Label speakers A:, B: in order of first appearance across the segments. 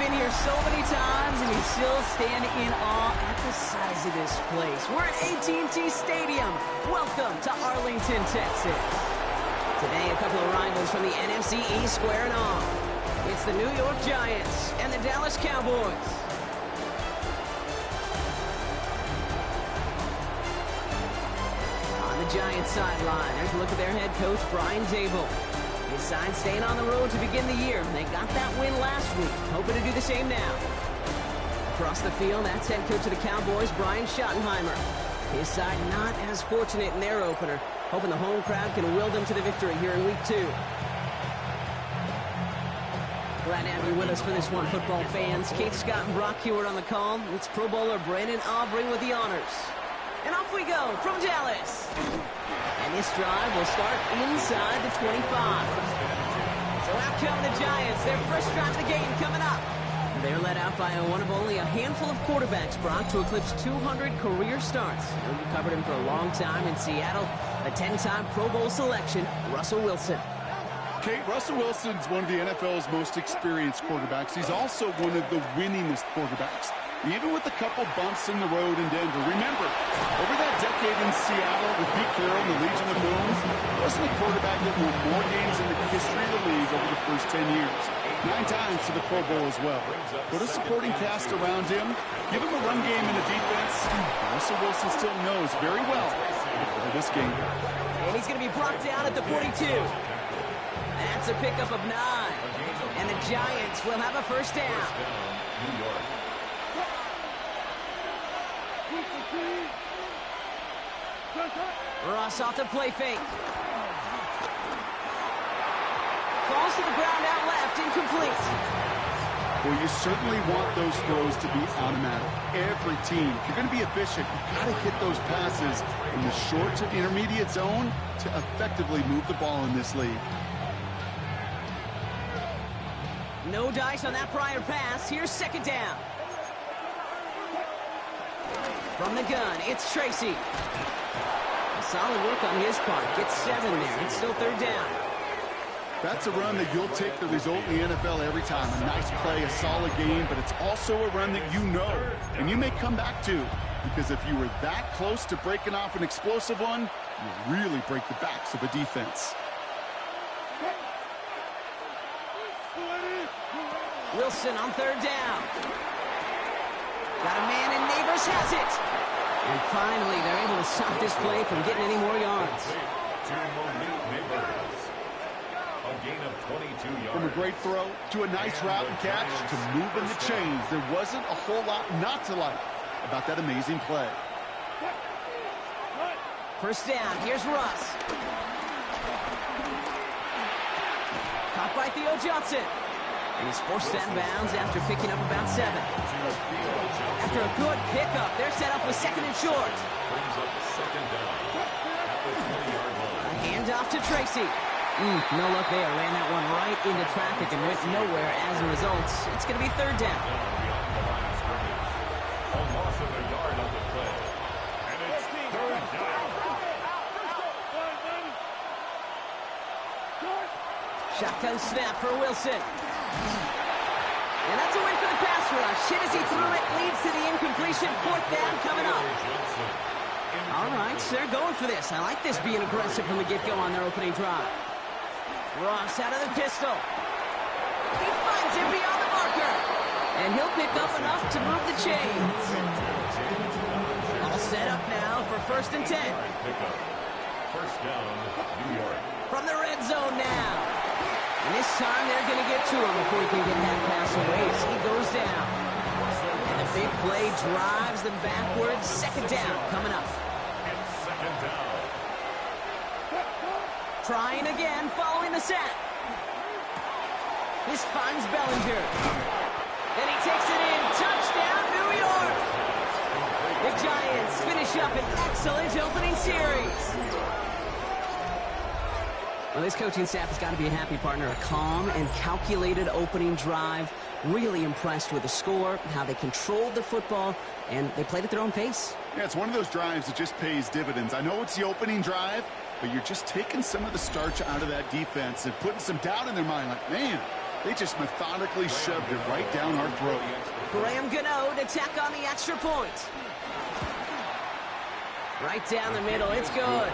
A: been here so many times, and you still stand in awe at the size of this place. We're at AT&T Stadium. Welcome to Arlington, Texas. Today, a couple of rivals from the NFC East squaring off. It's the New York Giants and the Dallas Cowboys. On the Giants sideline, there's a look at their head coach, Brian Dable. His side staying on the road to begin the year. They got that win last week, hoping to do the same now. Across the field, that's head coach of the Cowboys, Brian Schottenheimer. His side not as fortunate in their opener, hoping the home crowd can will them to the victory here in Week 2. Glad to have you with us for this one, football fans. Kate Scott and Brock Hewitt on the call. It's Pro Bowler Brandon Aubrey with the honors. And off we go from Dallas. And this drive will start inside the 25. So out come the Giants. Their first drive of the game coming up. They're led out by one of only a handful of quarterbacks, Brock, to eclipse 200 career starts. You covered him for a long time in Seattle. A 10-time Pro Bowl selection, Russell Wilson.
B: Kate, Russell Wilson's one of the NFL's most experienced quarterbacks. He's also one of the winningest quarterbacks, even with a couple bumps in the road in Denver. Remember, over that decade in Seattle with Pete Carroll and the Legion of Boom, wasn't a quarterback that won more games in the history of the league over the first 10 years. 9 times to the Pro Bowl as well. Put a supporting cast around him, give him a run game and a defense. Russell Wilson still knows very well for this game.
A: And he's going to be brought down at the 42. That's a pickup of 9. And the Giants will have a first down. Ross off the play fake. Falls to the ground out left, incomplete.
B: Well, you certainly want those throws to be automatic. Every team, if you're going to be efficient, you've got to hit those passes in the short to intermediate zone to effectively move the ball in this league.
A: No dice on that prior pass. Here's second down. From the gun, it's Tracy. Solid work on his part. Gets 7 there. It's still third down.
B: That's a run that you'll take the result in the NFL every time. A nice play, a solid game, but it's also a run that you know and you may come back to, because if you were that close to breaking off an explosive one, you really break the backs of a defense.
A: Wilson on third down. Got a man, and Neighbors has it. And finally, they're able to stop this play from getting any more yards.
B: From a great throw to a nice route and catch to moving the chains, there wasn't a whole lot not to like about that amazing play.
A: First down, here's Russ. Caught by Theo Johnson. And he's forced out of bounds after picking up about 7. After a good pickup, they're set up with second and short. A handoff to Tracy. No luck there. Ran that one right into traffic and went nowhere as a result. It's going to be third down.
C: A loss of a yard on the play. And it's third down.
A: Shotgun snap for Wilson. And that's a win for the pass rush. Hit as he threw it, leads to the incompletion. Fourth down coming up. All right, so they're going for this. I like this being aggressive from the get-go on their opening drive. Ross out of the pistol. He finds him beyond the marker. And he'll pick up enough to move the chains. All set up now for first and 10.
C: First down, New York.
A: From the red zone now. And this time they're going to get to him before he can get that pass away as he goes down. And the big play drives them backwards. Second down coming up.
C: It's second down.
A: Trying again following the sack. This finds Bellinger. Then he takes it in. Touchdown, New York. The Giants finish up an excellent opening series. Well, this coaching staff has got to be a happy partner. A calm and calculated opening drive. Really impressed with the score, how they controlled the football, and they played at their own pace.
B: Yeah, it's one of those drives that just pays dividends. I know it's the opening drive, but you're just taking some of the starch out of that defense and putting some doubt in their mind. Like, man, They just methodically shoved it right down our throat.
A: Graham Gano to tack on the extra point. Right down the middle, it's good.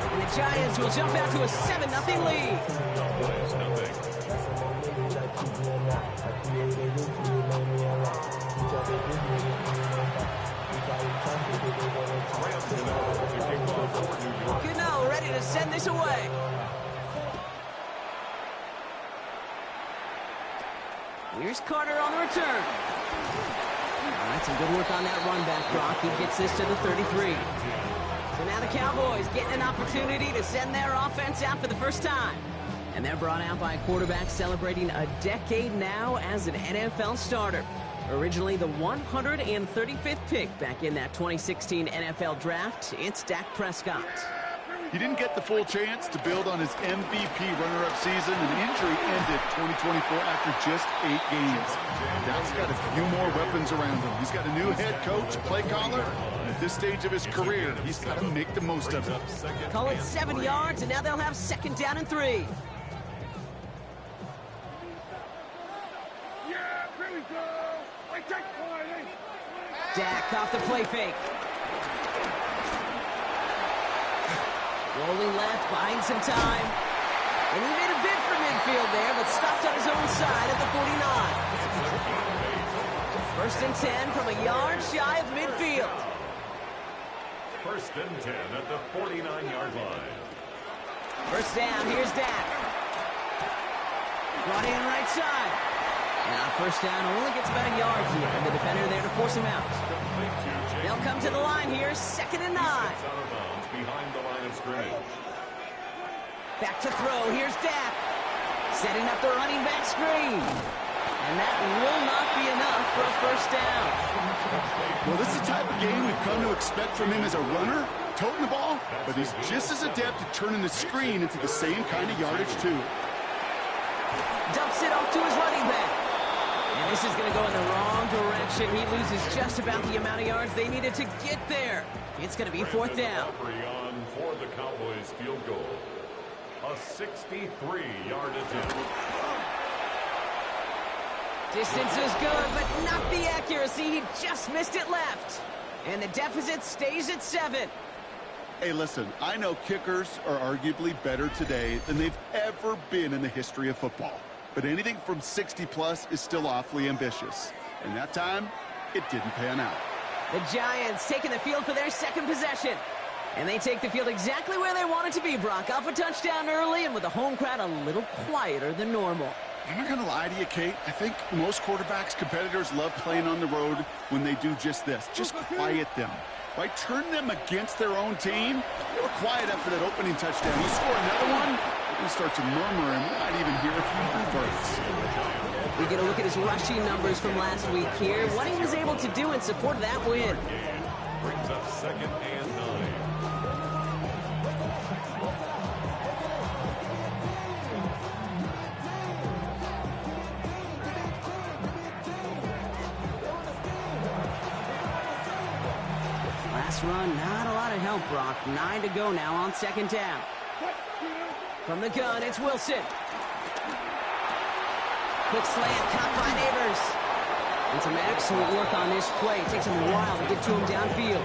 A: And the Giants will jump out to a 7-0 lead. Gano ready to send this away. Here's Carter on the return. All right, some good work on that run back, Brock. He gets this to the 33. So now the Cowboys getting an opportunity to send their offense out for the first time. And they're brought out by a quarterback celebrating a decade now as an NFL starter. Originally the 135th pick back in that 2016 NFL Draft, it's Dak Prescott.
B: He didn't get the full chance to build on his MVP runner-up season. An injury ended 2024 after just 8 games. Dak's got a few more weapons around him. He's got a new head coach, play caller. And at this stage of his career, he's got to make the most of it.
A: Call it 7 yards, and now they'll have 2nd down and 3. Dak off the play fake. Rolling left, buying some time. And he made a bid for midfield there, but stopped on his own side at the 49. 1st and 10 from a yard shy of midfield.
C: 1st and 10 at the 49-yard line.
A: 1st down, here's Dak. Brought in right side. And on 1st down, only gets about a yard here, and the defender there to force him out. They'll come to the line here, 2nd and 9.
C: Behind the line of scrimmage.
A: Back to throw. Here's Dak. Setting up the running back screen. And that will not be enough for a 1st down.
B: Well, this is the type of game we've come to expect from him as a runner, toting the ball, but he's just as adept at turning the screen into the same kind of yardage, too.
A: Dumps it off to his running back. And this is going to go in the wrong direction. He loses just about the amount of yards they needed to get there. It's going to be 4th down.
C: On for the Cowboys field goal. A 63-yard attempt.
A: Distance is good, but not the accuracy. He just missed it left. And the deficit stays at 7.
B: Hey, listen, I know kickers are arguably better today than they've ever been in the history of football. But anything from 60-plus is still awfully ambitious. And that time, it didn't pan out.
A: The Giants taking the field for their 2nd possession. And they take the field exactly where they want it to be, Brock. Off a touchdown early and with the home crowd a little quieter than normal.
B: I'm not going to lie to you, Kate. I think most quarterbacks, competitors love playing on the road when they do just this. Just quiet them. Right? Turn them against their own team. They were quiet after that opening touchdown. You score another one, you start to murmur and we might even hear a few birds.
A: We get a look at his rushing numbers from last week here. What he was able to do in support of that win.
C: Brings up 2nd and 9.
A: Last run, not a lot of help, Brock. 9 to go now on 2nd down. From the gun, it's Wilson. Quick slant, caught by Neighbors. And some excellent work on this play. It takes him a while to get to him downfield.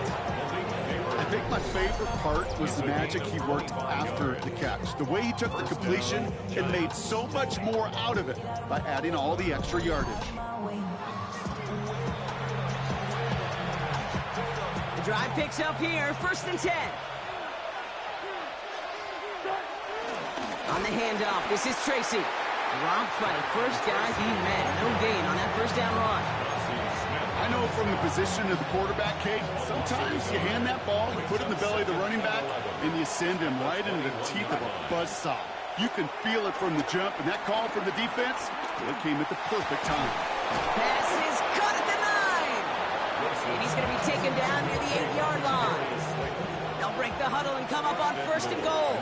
B: I think my favorite part was the magic he worked after the catch. The way he took the completion and made so much more out of it by adding all the extra yardage.
A: The drive picks up here, 1st and 10. On the handoff, this is Tracy. Dropped by the first guy he met. No gain on that 1st down run.
B: I know from the position of the quarterback, Kate, sometimes you hand that ball, you put it in the belly of the running back, and you send him right into the teeth of a buzzsaw. You can feel it from the jump, and that call from the defense, well, it came at the perfect time.
A: Pass is caught at the 9. And he's going to be taken down near the 8-yard line. They'll break the huddle and come up on 1st and goal.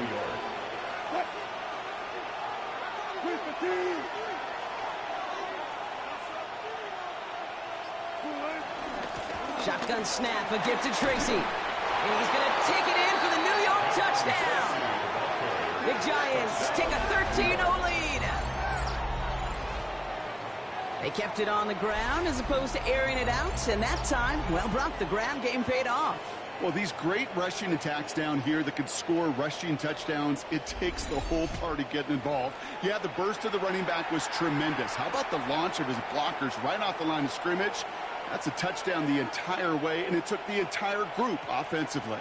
A: Shotgun snap, a gift to Tracy. And he's going to take it in for the New York touchdown. The Giants take a 13-0 lead. They kept it on the ground as opposed to airing it out, and that time, well, Brock, the ground game paid off.
B: Well, these great rushing attacks down here that could score rushing touchdowns, it takes the whole party getting involved. Yeah, the burst of the running back was tremendous. How about the launch of his blockers right off the line of scrimmage? That's a touchdown the entire way, and it took the entire group offensively.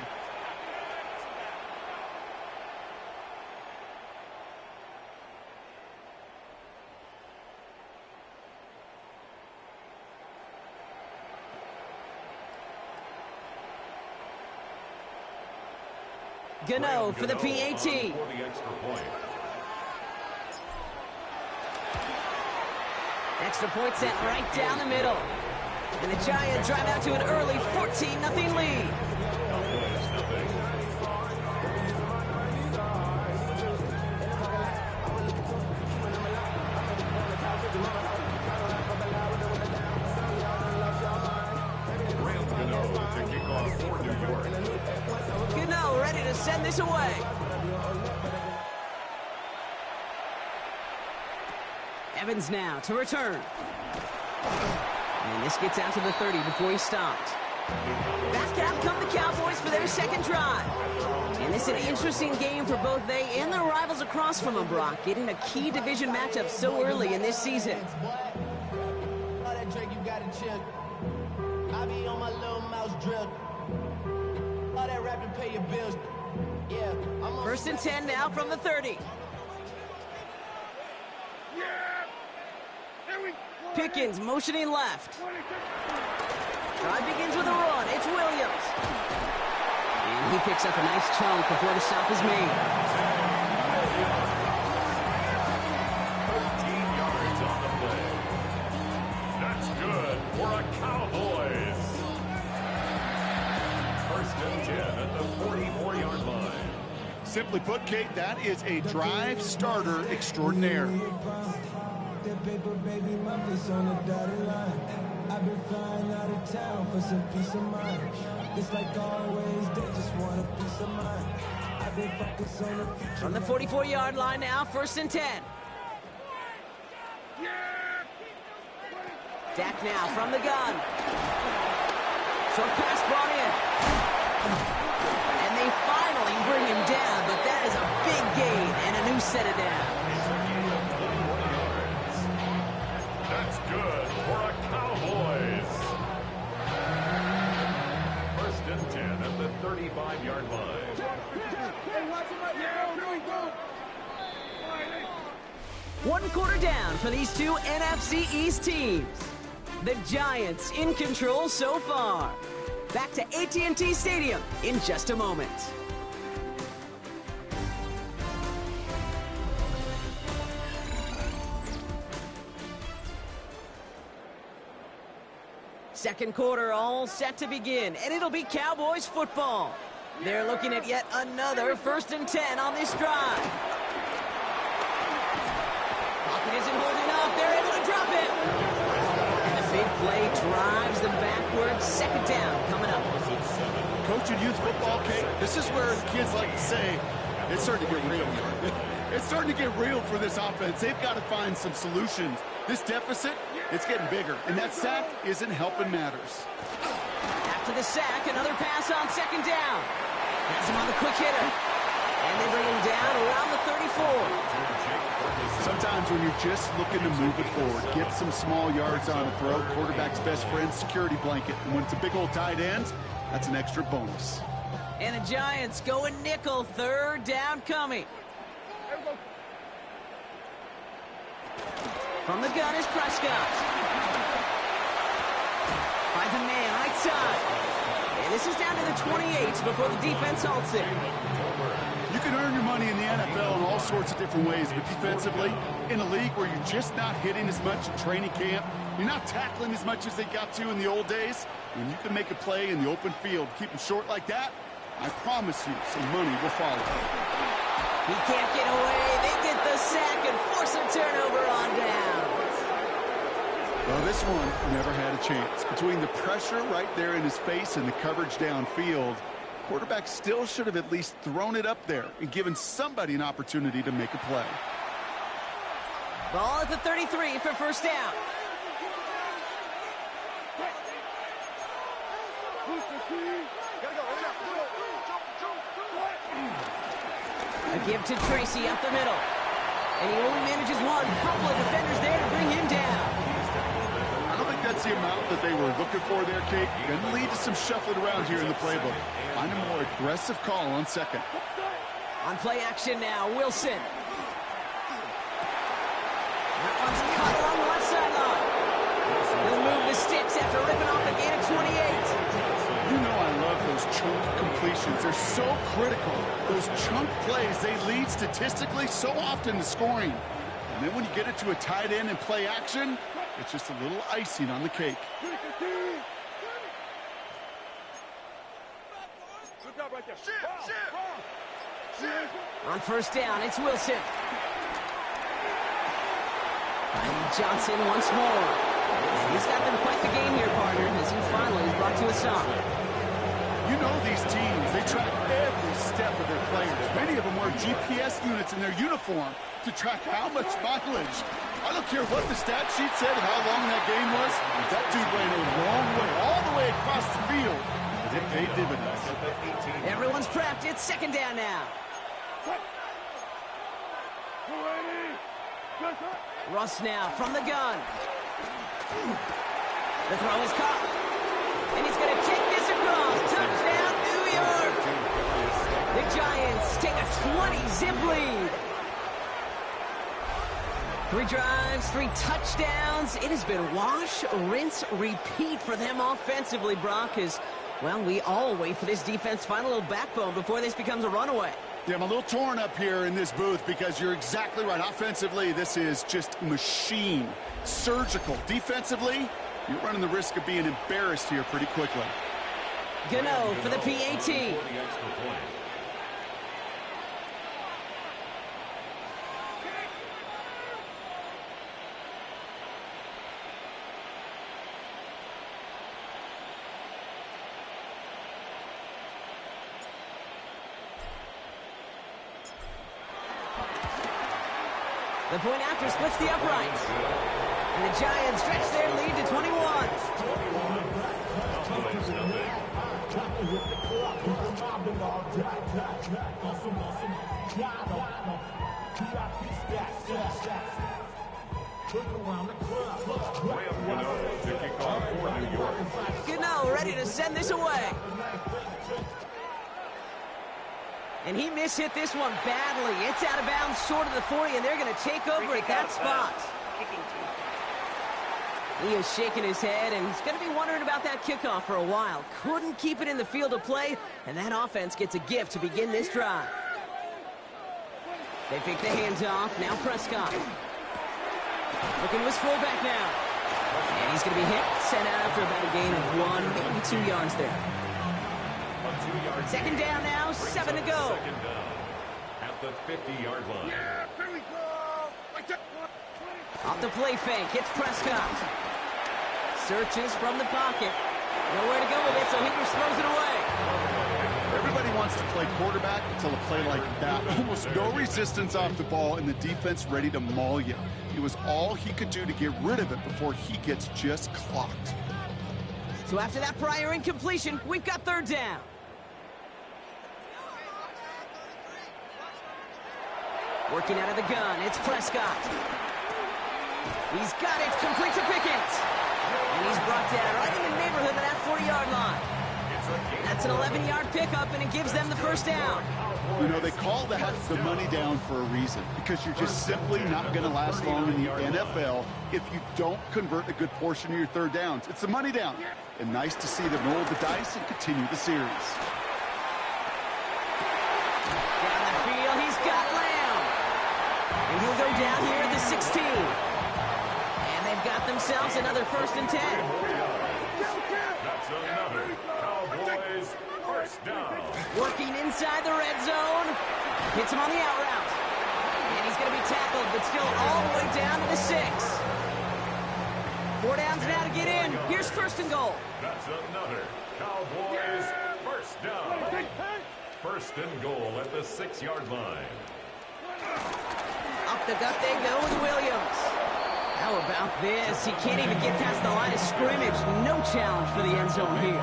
A: Gano for the PAT. Extra point sent right down the middle. And the Giants drive out to an early 14-0 lead. Gano ready to send this away. Evans now to return. And this gets out to the 30 before he stopped. Back out come the Cowboys for their second drive. And this is an interesting game for both they and their rivals across from them, Brock, getting a key division matchup so early in this season.
D: I be on my little mouse drill. All that rapping pay your bills. Yeah,
A: First and 10 now from the 30. Pickens motioning left. Drive begins with a run. It's Williams. And he picks up a nice chunk before the stop is made.
C: 13 yards on the play. That's good for a Cowboys. First and 10 at the 44-yard line.
B: Simply put, Kate, that is a drive starter extraordinaire.
E: That paper, baby, my face on the dotted line. I've been flying out of town for some peace of mind. It's like always, they just want a piece of mind. I've been focused on the future.
A: From the 44-yard line now, first and 10. Dak now from the gun. Short pass brought in. And they finally bring him down, but that is a big gain and a new set of downs.
C: That's good for a Cowboys. First and 10 at the 35-yard line.
A: One quarter down for these two NFC East teams. The Giants in control so far. Back to AT&T Stadium in just a moment. Second quarter all set to begin, and it'll be Cowboys football. They're looking at yet another first and 10 on this drive. Pocket isn't holding up. They're able to drop it. And the big play drives them backwards. Second down coming up.
B: Coaching youth football, Kate, this is where kids like to say, it's starting to get real. It's starting to get real for this offense. They've got to find some solutions. This deficit, it's getting bigger, and that sack isn't helping matters.
A: After the sack, another pass on second down. Has him on the quick hitter. And they bring him down around the 34.
B: Sometimes when you're just looking to move it forward, get some small yards on the throw, quarterback's best friend, security blanket. And when it's a big old tight end, that's an extra bonus.
A: And the Giants going nickel, third down coming. From the gun is Prescott. Finds a man right side. And this is down to the 28 before the defense halts it.
B: You can earn your money in the NFL in all sorts of different ways, but defensively, in a league where you're just not hitting as much in training camp, you're not tackling as much as they got to in the old days, when you can make a play in the open field, keep them short like that, I promise you some money will follow.
A: He can't get away. They get the sack and force a turnover on down.
B: Well, this one never had a chance. Between the pressure right there in his face and the coverage downfield, quarterback still should have at least thrown it up there and given somebody an opportunity to make a play.
A: Ball at the 33 for first down. A give to Tracy up the middle. And he only manages one. Couple of defenders there to bring him down.
B: I don't think that's the amount that they were looking for there, Kate. Going to lead to some shuffling around here in the playbook. Find a more aggressive call on second.
A: On play action now, Wilson. That one's cut along the left sideline. He'll move the sticks after ripping off a gain of 28.
B: You know I love those chunk completions. They're so critical. Those chunk plays, they lead statistically so often to scoring. And then when you get it to a tight end and play action, it's just a little icing on the cake.
A: On first down, it's Wilson. And Johnson once more. He's got them quite the game here, partner, as he finally is brought to a stop.
B: You know these teams, they track every step of their players. Many of them wear GPS units in their uniform to track how much mileage. I don't care what the stat sheet said and how long that game was. That dude ran a long way, all the way across the field. But it paid dividends.
A: Everyone's prepped. It's second down now. Russ now from the gun. The throw is caught. And he's going to take this across. Touchdown, New York. The Giants take a 20-zip lead. 3 drives, 3 touchdowns. It has been wash, rinse, repeat for them offensively, Brock, as, well, we all wait for this defense to find a little backbone before this becomes a runaway.
B: Yeah, I'm a little torn up here in this booth because you're exactly right. Offensively, this is just machine. Surgical. Defensively, you're running the risk of being embarrassed here pretty quickly.
A: Gano for the PAT. The point after splits the uprights. And the Giants stretch their lead to 21. Gano ready to send this away. And he mishit this one badly. It's out of bounds short of the 40, and they're going to take over at that spot. He is shaking his head, and he's going to be wondering about that kickoff for a while. Couldn't keep it in the field of play, and that offense gets a gift to begin this drive. They pick the hands off. Now Prescott. Looking to his fullback now. And he's going to be hit, sent out after about a gain of 1, maybe 2 yards there. Second down now, 7 to go.
C: Second down at the 50-yard line.
F: Yeah, here we go.
A: Off the play fake, hits Prescott. Searches from the pocket. Nowhere to go with it, so he just throws it away.
B: Everybody wants to play quarterback until a play like that. Almost no resistance off the ball, and the defense ready to maul you. It was all he could do to get rid of it before he gets just clocked.
A: So after that prior incompletion, we've got third down. Working out of the gun, it's Prescott. He's got it, complete to Pickens. And he's brought down right in the neighborhood of that 40-yard line. That's an 11-yard pickup, and it gives them the first down.
B: You know, they call that the money down for a reason, because you're just simply not going to last long in the NFL if you don't convert a good portion of your third downs. It's the money down. And nice to see them roll the dice and continue the series.
A: Down the field, he's got Lamb. And he'll go down here at the 16. And they've got themselves another 1st and 10.
C: That's another Cowboys first down.
A: Working inside the red zone. Hits him on the out route. And he's going to be tackled, but still all the way down to the 6. 4 downs now to get in. Here's 1st and goal.
C: That's another Cowboys first down. 1st and goal at the 6-yard line.
A: Up the gut they go with Williams. How about this? He can't even get past the line of scrimmage. No challenge for the end zone here.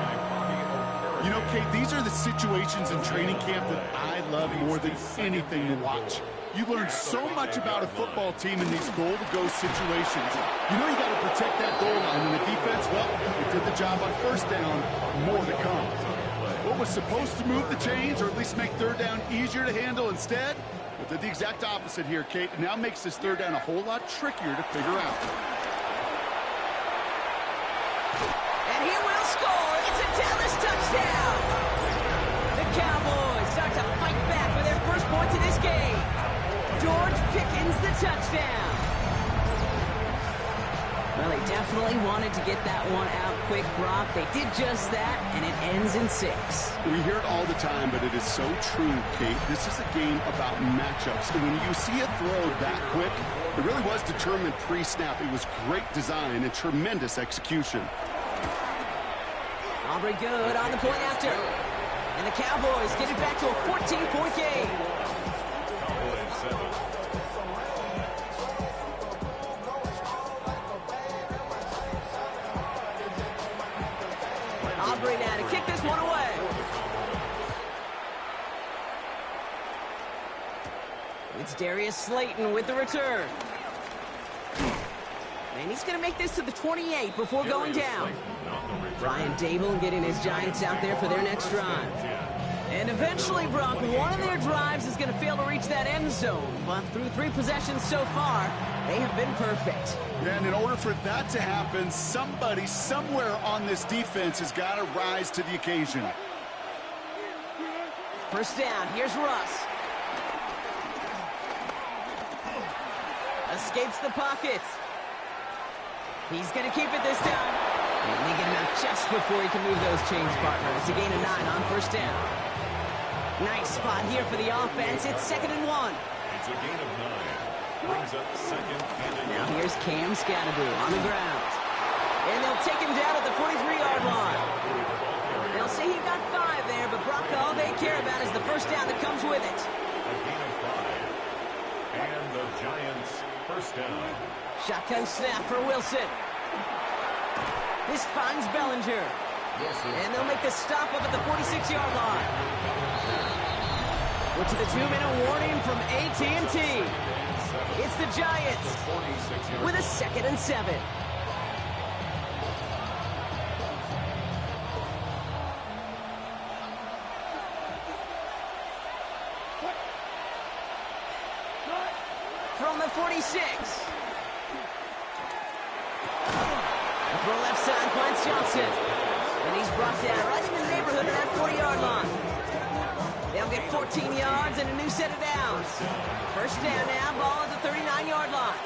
B: You know, Kate, these are the situations in training camp that I love more than anything to watch. You learn so much about a football team in these goal-to-go situations. You know you got to protect that goal line, and the defense, well, they did the job on first down. More to come. What was supposed to move the chains, or at least make third down easier to handle instead? Well, did the exact opposite here, Kate. It now makes this third down a whole lot trickier to figure out.
A: And he will score. It's a Dallas touchdown. The Cowboys start to fight back for their first points in this game. George Pickens the touchdown. Well, they definitely wanted to get that one out quick, Brock. They did just that, and it ends in 6.
B: We hear it all the time, but it is so true, Kate. This is a game about matchups. And when you see a throw that quick, it really was determined pre-snap. It was great design and tremendous execution.
A: Aubrey good on the point after. And the Cowboys get it back to a 14-point game. Aubrey now to kick this one away. It's Darius Slayton with the return. And he's going to make this to the 28 before going down. Brian Dable getting his Giants out there for their next drive. And eventually, Brock, one of their drives is going to fail to reach that end zone. But through 3 possessions so far, they have been perfect.
B: Yeah, and in order for that to happen, somebody somewhere on this defense has got to rise to the occasion.
A: First down, here's Russ. Escapes the pocket. He's going to keep it this time. And they get him out just before he can move those chains, partner. It's a gain of 9 on first down. Nice spot here for the offense. It's 2nd and 1.
C: It's a gain of 9. Brings up 2nd and 1.
A: Now here's Cam Scatterbroo on the ground. And they'll take him down at the 43-yard line. They'll say he got 5 there, but Brock, all they care about is the first down that comes with it.
C: A gain of 5. And the Giants first down.
A: Shotgun snap for Wilson. This finds Bellinger. And they'll make the stop up at the 46-yard line. We're to the 2-minute warning from AT&T. It's the Giants with a 2nd and 7. From the 46. Throw left side finds Johnson. And he's brought down right in the neighborhood of that 40-yard line. They'll get 14 yards and a new set of downs. First down now, ball at the 39-yard line.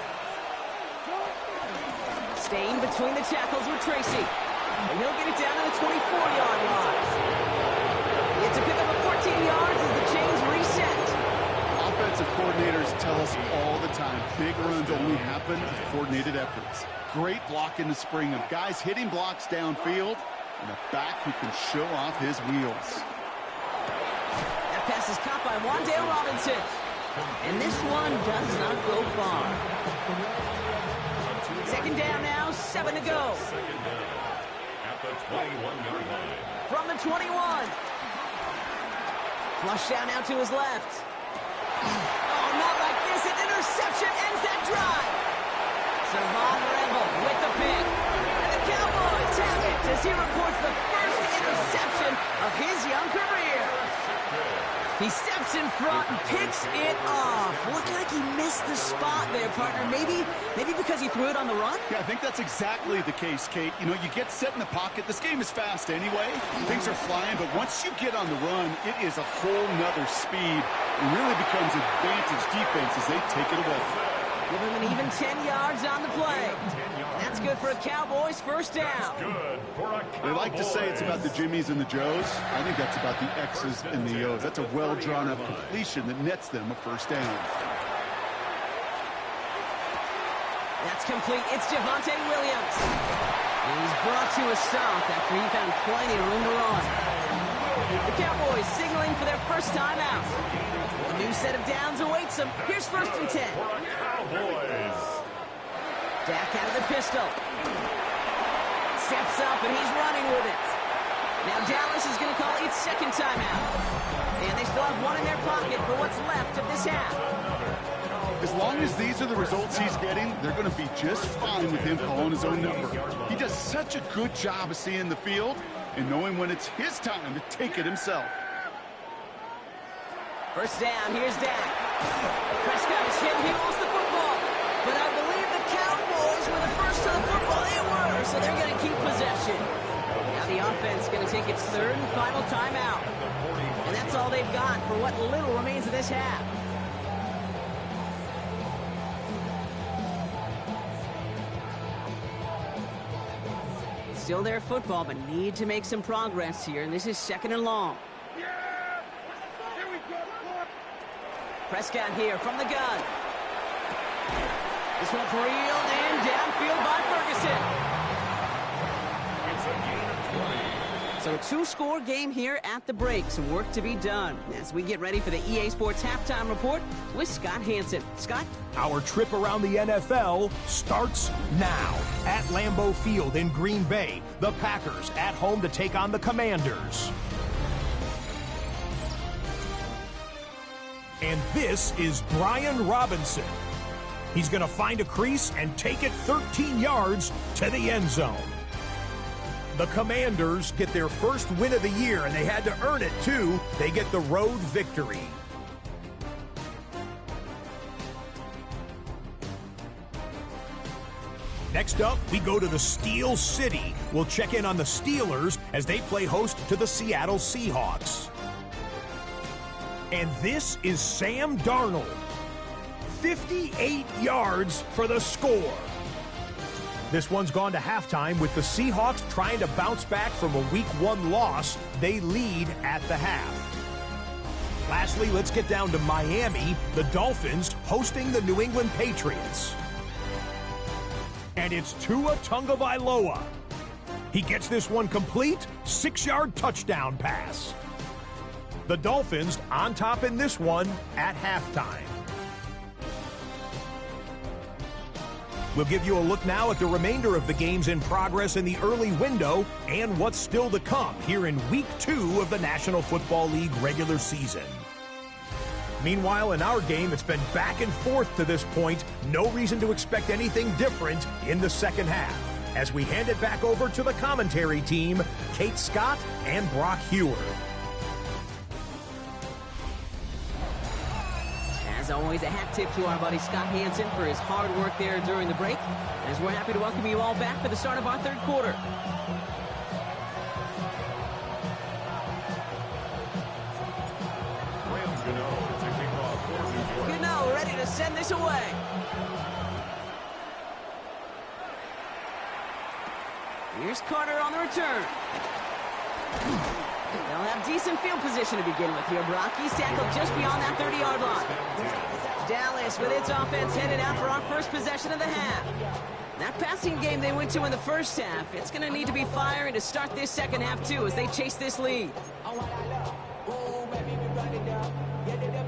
A: Staying between the tackles with Tracy. And he'll get it down to the 24-yard line. It's a pickup of 14 yards as the chains reset.
B: Offensive coordinators tell us all the time, big runs only happen with coordinated efforts. Great block in the spring of guys hitting blocks downfield and a back who can show off his wheels.
A: That pass is caught by Wan'Dale Robinson. And this one does not go far. 2nd down now, 7 to go.
C: 2nd down at the 21-yard line.
A: From the 21. Flush down now to his left. Oh, not like this. An interception ends that drive. Savon Rebel with the pick. And the Cowboys have it as he records the first interception of his young career. He steps in front and picks it off. Looked like he missed the spot there, partner. Maybe because he threw it on the run?
B: Yeah, I think that's exactly the case, Kate. You know, you get set in the pocket. This game is fast anyway. Things are flying, but once you get on the run, it is a whole nother speed. It really becomes advantage defense as they take it away.
A: Give him an even 10 yards on the play. That's good for a Cowboys first down.
C: Good for a Cowboys.
B: They like to say it's about the Jimmies and the Joes. I think that's about the X's and the O's. That's a well-drawn-up completion that nets them a first down.
A: That's complete. It's Javonte Williams. And he's brought to a stop after he found plenty of room to run. The Cowboys signaling for their first time out. A new set of downs awaits them. Here's 1st and 10.
C: Cowboys.
A: Dak out of the pistol. Steps up and he's running with it. Now Dallas is going to call its second timeout. And they still have one in their pocket for what's left of this half.
B: As long as these are the results he's getting, they're going to be just fine with him calling his own number. He does such a good job of seeing the field and knowing when it's his time to take it himself.
A: First down, here's Dak. Prescott is hit, he lost the football. But I believe the Cowboys were the first to the football. They were, so they're going to keep possession. Now the offense is going to take its third and final timeout. And that's all they've got for what little remains of this half. Still their football, but need to make some progress here, and this is second and long. Prescott here from the gun. This one's reeled in downfield by Ferguson. So a two-score game here at the break. Some work to be done as we get ready for the EA Sports Halftime Report with Scott Hansen. Scott?
F: Our trip around the NFL starts now. At Lambeau Field in Green Bay, the Packers at home to take on the Commanders. And this is Brian Robinson. He's going to find a crease and take it 13 yards to the end zone. The Commanders get their first win of the year, and they had to earn it, too. They get the road victory. Next up, we go to the Steel City. We'll check in on the Steelers as they play host to the Seattle Seahawks. And this is Sam Darnold. 58 yards for the score. This one's gone to halftime with the Seahawks trying to bounce back from a Week 1 loss. They lead at the half. Lastly, let's get down to Miami. The Dolphins hosting the New England Patriots. And it's Tua Tagovailoa. He gets this one complete, 6-yard touchdown pass. The Dolphins on top in this one at halftime. We'll give you a look now at the remainder of the games in progress in the early window and what's still to come here in Week 2 of the National Football League regular season. Meanwhile, in our game, it's been back and forth to this point. No reason to expect anything different in the second half. As we hand it back over to the commentary team, Kate Scott and Brock Hewer.
A: As always, a hat tip to our buddy Scott Hansen for his hard work there during the break, as we're happy to welcome you all back for the start of our third quarter. Gano ready to send this away. Here's Carter on the return. They'll have decent field position to begin with here, Brock. He's tackled just beyond that 30-yard line. Dallas with its offense headed out for our first possession of the half. That passing game they went to in the first half, it's going to need to be firing to start this second half, too, as they chase this lead.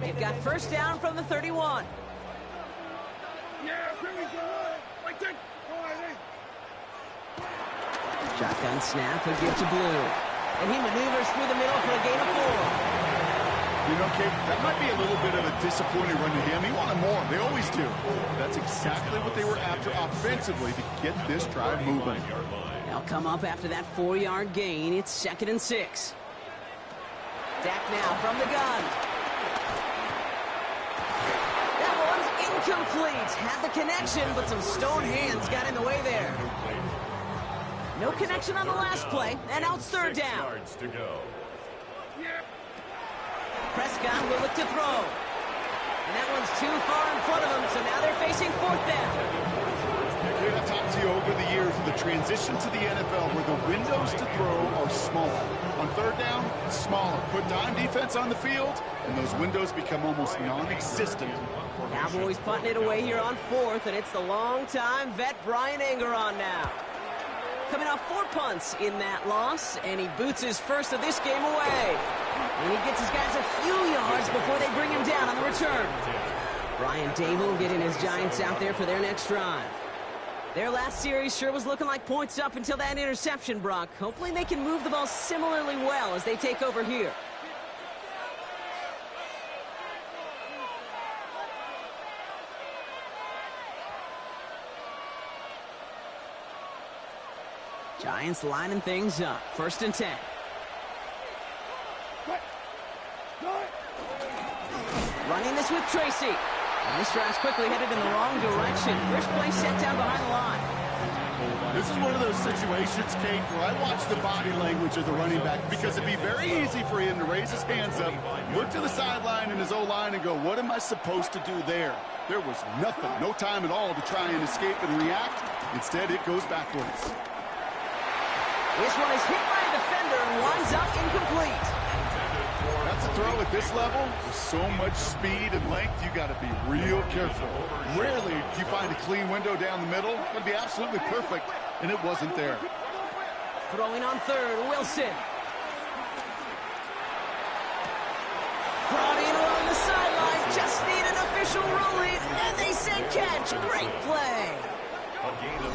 A: They've got first down from the 31. Shotgun snap, he'll give to Blue. And he maneuvers through the middle for a gain of 4.
B: You know, Kate, that might be a little bit of a disappointing run to him. He wanted more. They always do. That's exactly what they were after offensively to get this drive moving.
A: They'll come up after that 4-yard gain. It's 2nd and 6. Dak now from the gun. That one's incomplete. Had the connection, but some stone hands got in the way there. No connection on the last play, and now it's third down. Prescott will look to throw. And that one's too far in front of him, so now they're facing fourth down.
B: I've talked to you over the years of the transition to the NFL where the windows to throw are smaller. On third down, smaller. Put dime defense on the field, and those windows become almost non-existent.
A: Cowboys punting it away here on fourth, and it's the long-time vet Brian Engeron now. Coming off 4 punts in that loss, and he boots his first of this game away. And he gets his guys a few yards before they bring him down on the return. Brian Dable getting his Giants out there for their next drive. Their last series sure was looking like points up until that interception, Brock. Hopefully they can move the ball similarly well as they take over here. Giants lining things up. 1st and 10. Running this with Tracy. And this drive's quickly headed in the wrong direction. First play set down behind the line.
B: This is one of those situations, Kate, where I watch the body language of the running back because it'd be very easy for him to raise his hands up, look to the sideline in his O-line and go, what am I supposed to do there? There was nothing, no time at all to try and escape and react. Instead, it goes backwards.
A: This one is hit by a defender and winds up incomplete.
B: That's a throw at this level. With so much speed and length, you got to be real careful. Rarely do you find a clean window down the middle. It would be absolutely perfect, and it wasn't there.
A: Throwing on 3rd, Wilson. Brought in along the sideline. Just need an official ruling, and they say catch. Great play.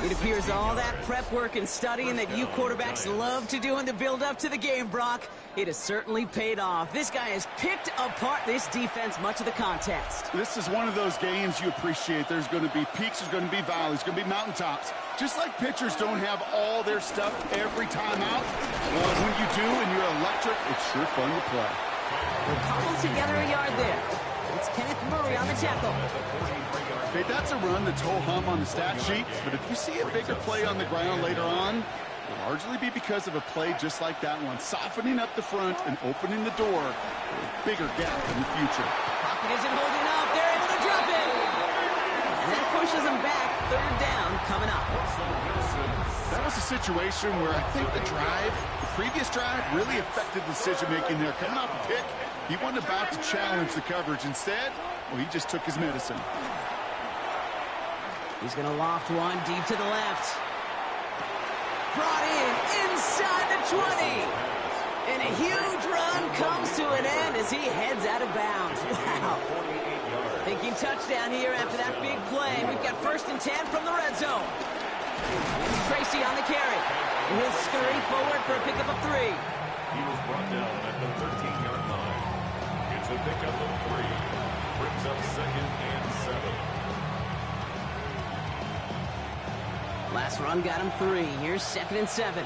A: It appears all that prep work and studying that you quarterbacks love to do in the build-up to the game, Brock, it has certainly paid off. This guy has picked apart this defense much of the contest.
B: This is one of those games you appreciate. There's going to be peaks, there's going to be valleys, there's going to be mountaintops. Just like pitchers don't have all their stuff every time out, well, when you do and you're electric, it's sure fun to play.
A: We'll cobble together a yard there. It's Kenneth Murray on the tackle.
B: Okay, that's a run that's ho-hum on the stat sheet, but if you see a bigger play on the ground later on, it'll largely be because of a play just like that one, softening up the front and opening the door for a bigger gap in the future.
A: Pocket isn't holding up. They're able to drop it. And that pushes them back. 3rd down coming up.
B: That was a situation where I think the previous drive, really affected the decision-making there. Coming off a pick, he wasn't about to challenge the coverage. Instead, well, he just took his medicine.
A: He's going to loft one deep to the left. Brought in inside the 20. And a huge run comes to an end as he heads out of bounds. Wow. Thinking touchdown here after that big play. We've got 1st and 10 from the red zone. It's Tracy on the carry. And he'll scurry forward for a pickup of 3.
C: He was brought down at the 13-yard line. It's a pickup of 3. Brings up 2nd and 7.
A: Last run got him 3. Here's 2nd and 7.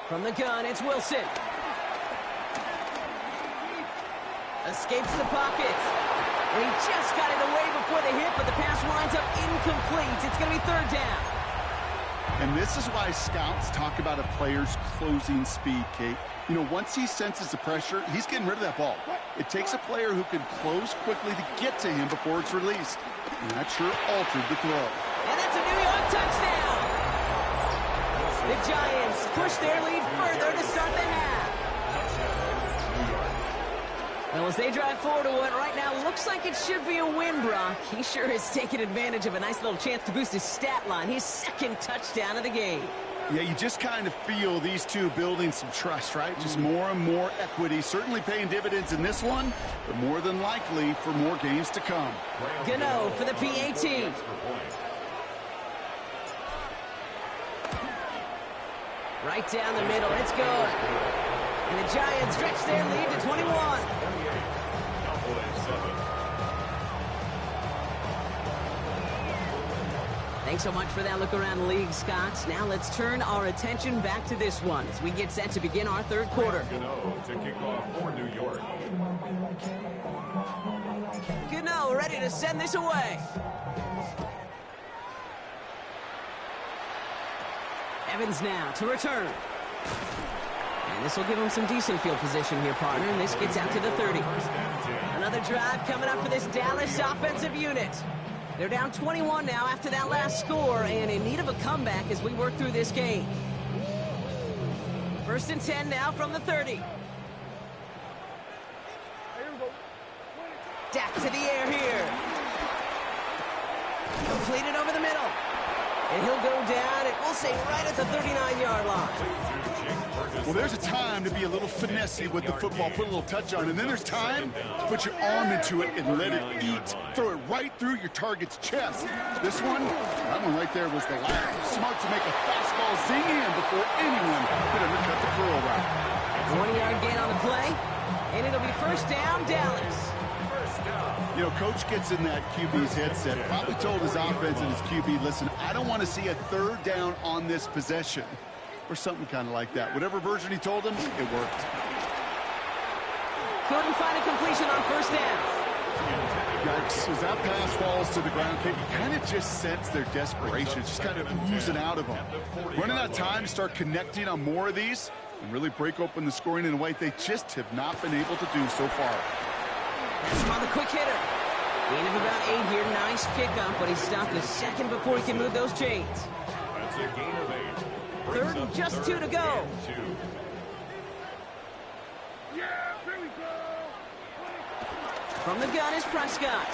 A: From the gun, it's Wilson. Escapes the pocket. And he just got it away before the hit, but the pass winds up incomplete. It's going to be 3rd down.
B: And this is why scouts talk about a player's closing speed, Kate. You know, once he senses the pressure, he's getting rid of that ball. It takes a player who can close quickly to get to him before it's released. And that sure altered the throw.
A: And that's a New York touchdown. The Giants push their lead further to start the half. Well, as they drive forward to what right now looks like it should be a win, Brock, he sure has taken advantage of a nice little chance to boost his stat line. His 2nd touchdown of the game.
B: Yeah, you just kind of feel these two building some trust, right? Just more and more equity. Certainly paying dividends in this one, but more than likely for more games to come.
A: Gano for the PAT. Right down the middle. It's good. And the Giants stretch their lead to 21. Thanks so much for that look around the league, Scott. Now let's turn our attention back to this one as we get set to begin our 3rd quarter.
C: Gano to kick off for New York.
A: Gano ready to send this away. Evans now to return. And this will give him some decent field position here, partner. And this gets out to the 30. Another drive coming up for this Dallas offensive unit. They're down 21 now after that last score and in need of a comeback as we work through this game. 1st and 10 now from the 30. Dak to the air here. Completed over the middle. And he'll go down, and we'll say right at the 39-yard line.
B: Well, there's a time to be a little finessey with the football, put a little touch on, and then there's time to put your arm into it and let it eat. Throw it right through your target's chest. This one, that one right there was the last. Smart to make a fastball zing in before anyone could undercut the curl route.
A: 20-yard gain on the play, and it'll be first down, Dallas.
B: You know, Coach gets in that QB's headset, probably told his offense and his QB, listen, I don't want to see a third down on this possession. Or something kind of like that. Whatever version he told him, it worked.
A: Couldn't find a completion on first down.
B: Yikes. As that pass falls to the ground, you kind of just sense their desperation. Just kind of oozing out of them. Running out of time to start connecting on more of these and really break open the scoring in a way they just have not been able to do so far.
A: That's him on the quick hitter. Gain of about 8 here. Nice pickup, but he stopped a second before he can move those chains.
C: That's a gain of 8.
A: Third and just 2 to go. From the gun is Prescott.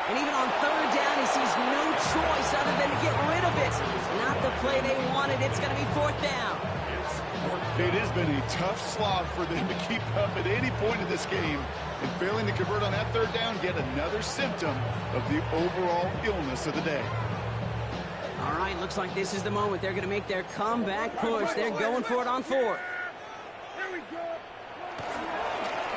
A: And even on third down, he sees no choice other than to get rid of it. Not the play they wanted. It's going to be fourth down.
B: It has been a tough slog for them to keep up at any point in this game. And failing to convert on that third down, yet another symptom of the overall illness of the day.
A: All right, looks like this is the moment. They're going to make their comeback push. They're going for it on fourth.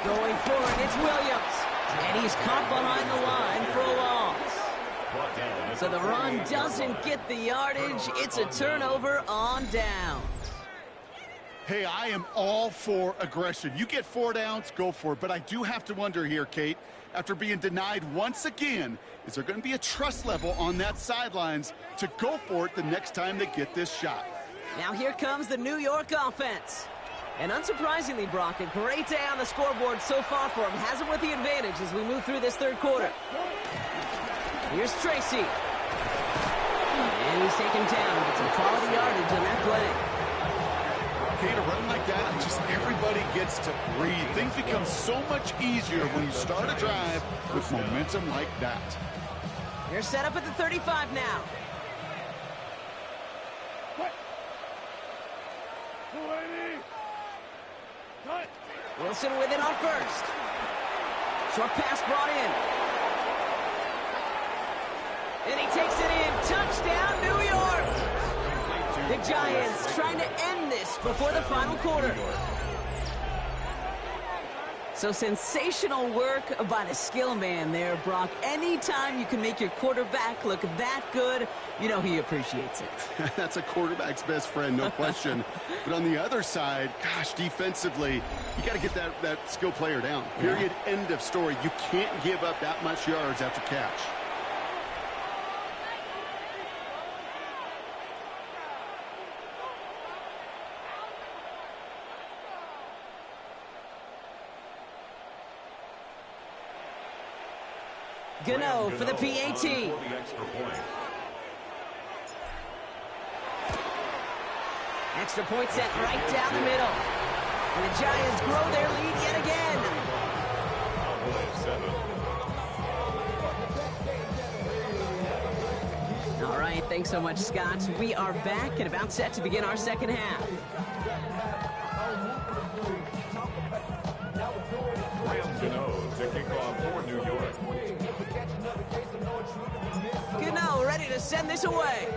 A: Going for it, it's Williams. And he's caught behind the line for a loss. So the run doesn't get the yardage. It's a turnover on down.
B: Hey, I am all for aggression. You get 4 downs, go for it. But I do have to wonder here, Kate, after being denied once again, is there going to be a trust level on that sidelines to go for it the next time they get this shot?
A: Now here comes the New York offense. And unsurprisingly, Brock, a great day on the scoreboard so far for him. Has him with the advantage as we move through this third quarter. Here's Tracy. And he's taken down. Get some quality yardage on that play.
B: Okay, to run like that, just everybody gets to breathe. Things become so much easier when you start a drive with momentum like that.
A: They're set up at the 35 now. Wilson with it on first. Short pass brought in. And he takes it in. Touchdown, New York! The Giants trying to end this before the final quarter. So sensational work by the skill man there, Brock. Anytime you can make your quarterback look that good, you know he appreciates it.
B: That's a quarterback's best friend, no question. But on the other side, gosh, defensively, you got to get that skill player down. Period, end of story. You can't give up that much yards after catch.
A: Gano for the PAT. Extra point set right down the middle. And the Giants grow their lead yet again. All right, thanks so much, Scott. We are back and about set to begin our second half.
C: Gano to kick off for New York.
A: Gano ready to send this away.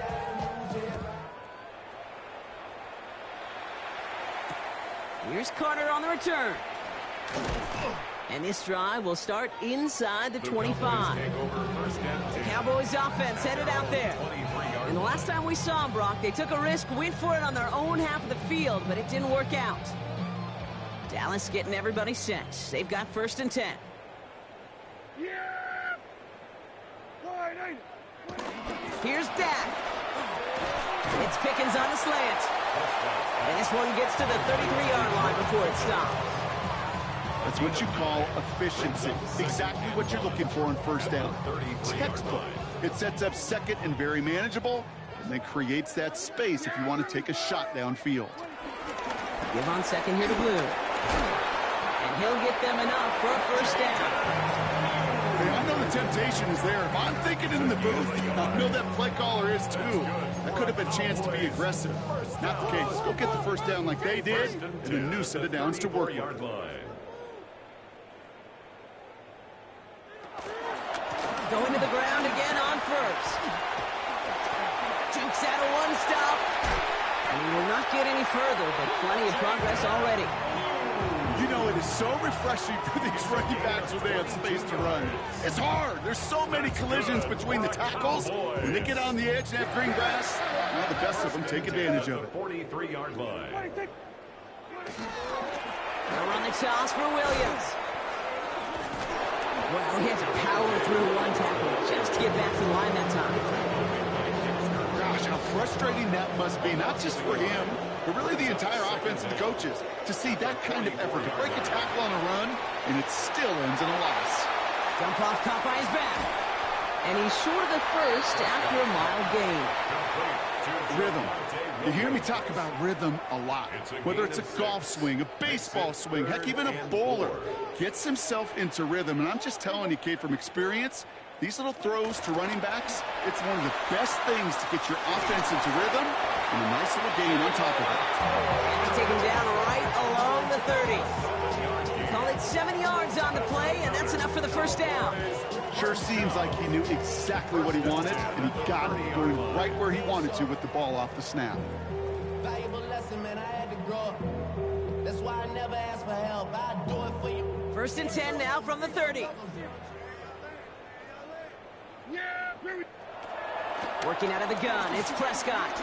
A: Here's Carter on the return. And this drive will start inside the 25. The Cowboys offense headed out there. And the last time we saw them, Brock, they took a risk, went for it on their own half of the field, but it didn't work out. Dallas getting everybody set. They've got first and 10. Here's Dak. It's Pickens on the slant. And this one gets to the 33-yard line before it stops.
B: That's what you call efficiency. Exactly what you're looking for on first down. Textbook. It sets up second and very manageable, and then creates that space if you want to take a shot downfield.
A: Give on second here to Blue. And he'll get them enough for a first down.
B: Hey, I know the temptation is there. If I'm thinking in the booth, I know that play caller is too. That could have been a chance to be aggressive. Not the case. Go get the first down like they did, and a new set of downs to work with.
A: Going to the ground again on first. Jukes out of one stop. And he will not get any further, but plenty of progress already.
B: You know, it is so refreshing for these running backs when they have space to run. It's hard. There's so many collisions between the tackles. When they get on the edge and have green grass, well, the best of them take advantage of it.
C: 43-yard line.
A: They'll run the toss for Williams. Well, he had to power through one tackle just to get back to the line that time.
B: Gosh, how frustrating that must be, not just for him, but really the entire offense and the coaches, to see that kind of effort, to break a tackle on a run, and it still ends in a loss.
A: Dump off caught by his back. And he's short of the first after a mile gain.
B: Rhythm. You hear me talk about rhythm a lot. Whether it's a golf swing, a baseball swing, heck, even a bowler gets himself into rhythm. And I'm just telling you, kid, from experience, these little throws to running backs, it's one of the best things to get your offense into rhythm and a nice little gain on top of it.
A: And they take him down right along the 30. Call it 7 yards on the play, and that's enough for the first down.
B: Sure seems like he knew exactly what he wanted, and he got it going right where he wanted to with the ball off the snap.
D: Valuable lesson, man. I had to grow up. That's why I never ask for help. I do it for you.
A: First and 10 now from the 30. Working out of the gun, it's Prescott.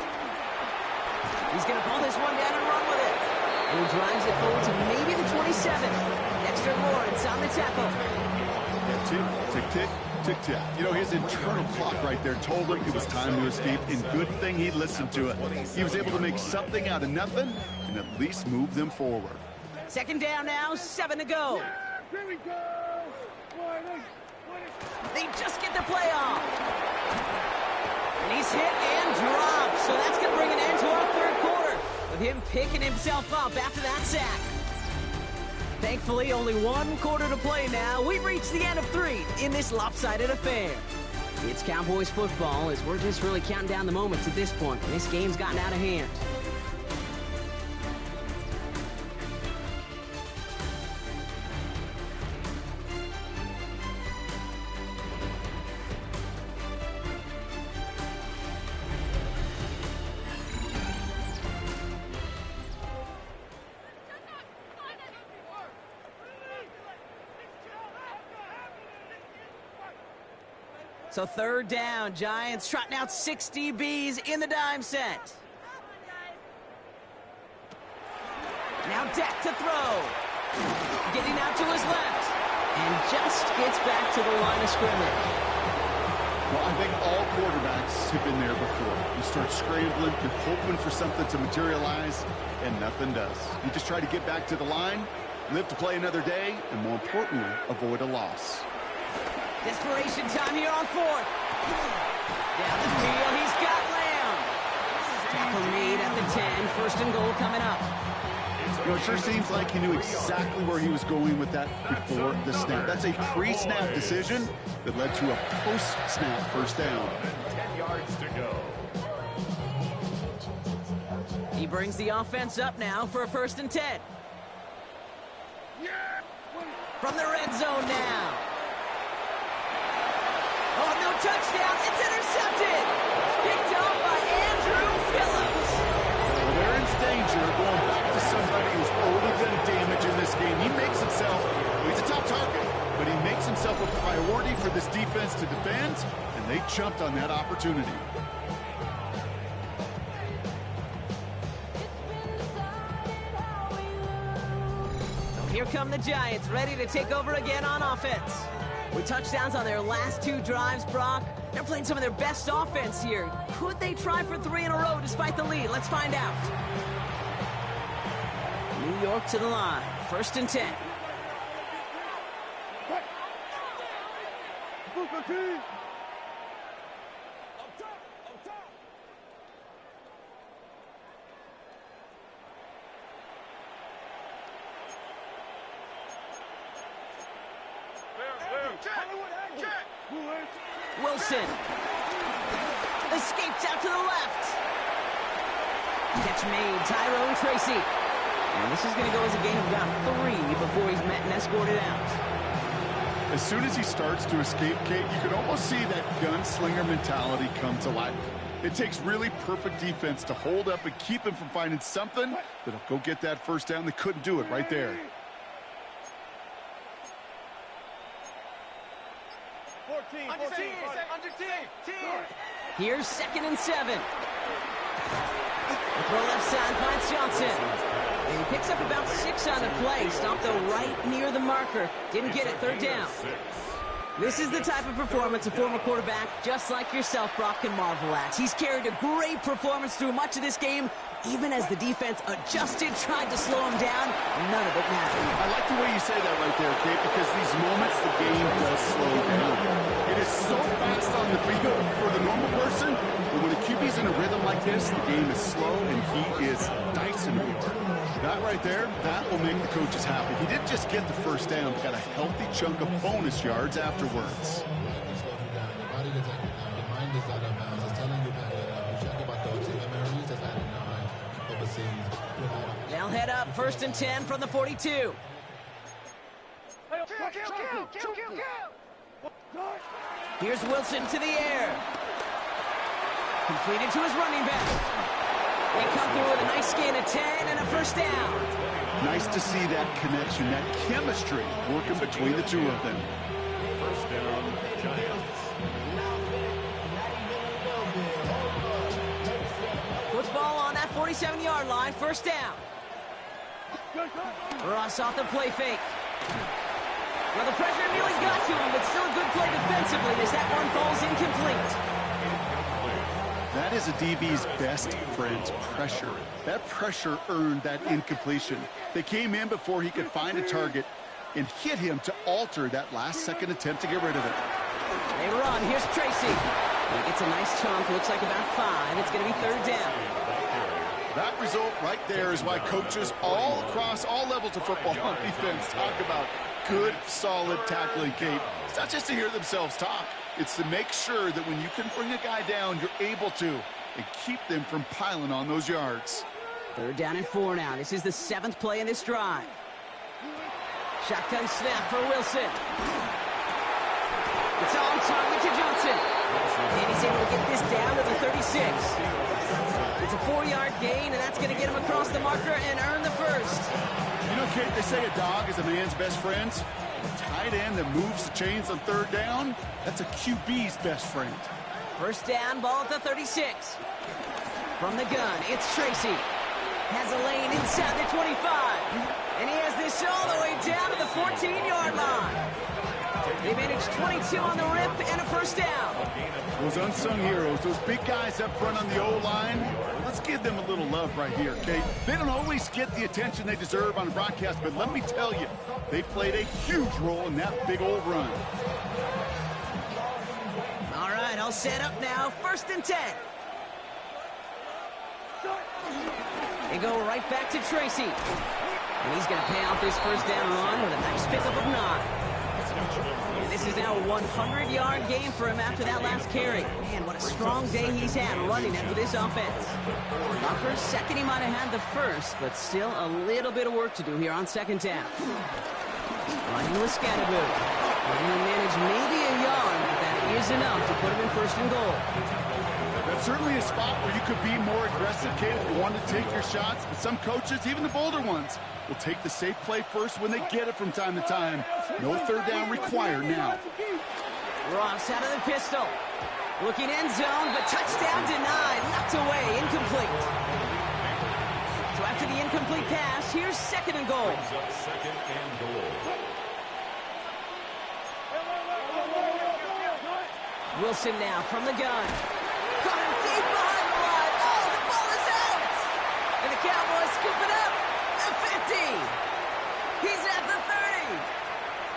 A: He's going to pull this one down and run with it. And he drives it forward to maybe the 27. Dexter Lawrence on the tackle.
B: Yeah, tick, tick, tick, tick. You know, his internal clock right there told him it was time to escape, and good thing he listened to it. He was able to make something out of nothing and at least move them forward.
A: Second down now, 7 to go. They just get the play off. And he's hit and dropped, so that's going to bring an end to our third quarter with him picking himself up after that sack. Thankfully, only one quarter to play now. We've reached the end of 3 in this lopsided affair. It's Cowboys football as we're just really counting down the moments at this point. And this game's gotten out of hand. So third down, Giants trotting out 6 DBs in the dime set. Now Dak to throw. Getting out to his left. And just gets back to the line of scrimmage.
B: Well, I think all quarterbacks have been there before. You start scrambling, you're hoping for something to materialize, and nothing does. You just try to get back to the line, live to play another day, and more importantly, avoid a loss.
A: Desperation time here on 4th. Down the field, he's got Lamb. Tackle made at the 10. First and goal coming up.
B: You know, it sure seems like he knew exactly where he was going with that before the snap. That's a pre-snap decision that led to a post-snap first down.
C: 10 yards to go.
A: He brings the offense up now for a first and 10. From the red zone now. Oh, no touchdown. It's intercepted. Picked up by Andrew Phillips.
B: Well, they're in danger going back to somebody who's already done damage in this game. He makes himself, he's a top target, but he makes himself a priority for this defense to defend, and they jumped on that opportunity.
A: So here come the Giants, ready to take over again on offense. With touchdowns on their last 2 drives, Brock, they're playing some of their best offense here. Could they try for 3 in a row despite the lead? Let's find out. New York to the line. First and 10. Wilson. Escapes out to the left. Catch made, Tyrone Tracy. And this is going to go as a gain of about 3 before he's met and escorted out.
B: As soon as he starts to escape, Kate, you can almost see that gunslinger mentality come to life. It takes really perfect defense to hold up and keep him from finding something that'll go get that first down. They couldn't do it right there.
D: 14, under 10.
A: Here's 2nd and 7. The throw left side finds Johnson. And he picks up about 6 on the play. Stopped though right near the marker. Didn't get it, 3rd down. This is the type of performance a former quarterback just like yourself, Brock, can marvel at. He's carried a great performance through much of this game. Even as the defense adjusted, tried to slow him down, none of it mattered.
B: I like the way you say that right there, Kate, because these moments the game does slow down. It is so fast on the field for the normal person, but when a QB's in a rhythm like this, the game is slow and he is dicing it. That right there, that will make the coaches happy. He didn't just get the first down, but got a healthy chunk of bonus yards afterwards.
A: They'll head up 1st and 10 from the 42. Here's Wilson to the air. Completed to his running back. They come through with a nice gain of 10 and a first down.
B: Nice to see that connection, that chemistry working between the two of them.
C: First down, Giants.
A: Football on that 47-yard line, first down. Ross off the play fake. Well, the pressure nearly got to him, but still a good play defensively as that one falls incomplete.
B: That is a DB's best friend, pressure. That pressure earned that incompletion. They came in before he could find a target and hit him to alter that last-second attempt to get rid of it.
A: They run. Here's Tracy. He gets a nice chunk. Looks like about 5. It's going to be 3rd down.
B: That result right there is why coaches all across all levels of football on defense talk about good, solid tackling, Kate. It's not just to hear themselves talk. It's to make sure that when you can bring a guy down, you're able to, and keep them from piling on those yards.
A: 3rd down and 4 now. This is the 7th play in this drive. Shotgun snap for Wilson. It's on target to Johnson. And he's able to get this down to the 36. It's a 4-yard gain, and that's going to get him across the marker and earn the first.
B: You know, Kate, they say a dog is a man's best friend. A tight end that moves the chains on 3rd down, that's a QB's best friend.
A: First down, ball at the 36. From the gun, it's Tracy. Has a lane inside the 25. And he has this all the way down to the 14-yard line. They managed 22 on the rip and a first down.
B: Those unsung heroes, those big guys up front on the O-line, let's give them a little love right here, Kate. They don't always get the attention they deserve on broadcast, but let me tell you, they played a huge role in that big old run.
A: All right, all set up now. 1st and 10. They go right back to Tracy. And he's going to pay off this first down run with a nice pickup of 9. And this is now a 100-yard game for him after that last carry. Man, what a strong day he's had running it for this offense. Not for a second he might have had the first, but still a little bit of work to do here on 2nd down. Running with Scatterboot. And he'll manage maybe a yard, but that is enough to put him in 1st and goal.
B: That's certainly a spot where you could be more aggressive, Kate, if you want to take your shots. But some coaches, even the bolder ones, will take the safe play first when they get it from time to time. No 3rd down required now.
A: Ross out of the pistol. Looking end zone, but touchdown denied. Knocked away, incomplete. So after the incomplete pass, here's 2nd and goal.
C: Second and goal.
A: Wilson now from the gun. Caught him deep behind the line. Oh, the ball is out! And the Cowboys scoop it up. The 50. He's at the 30.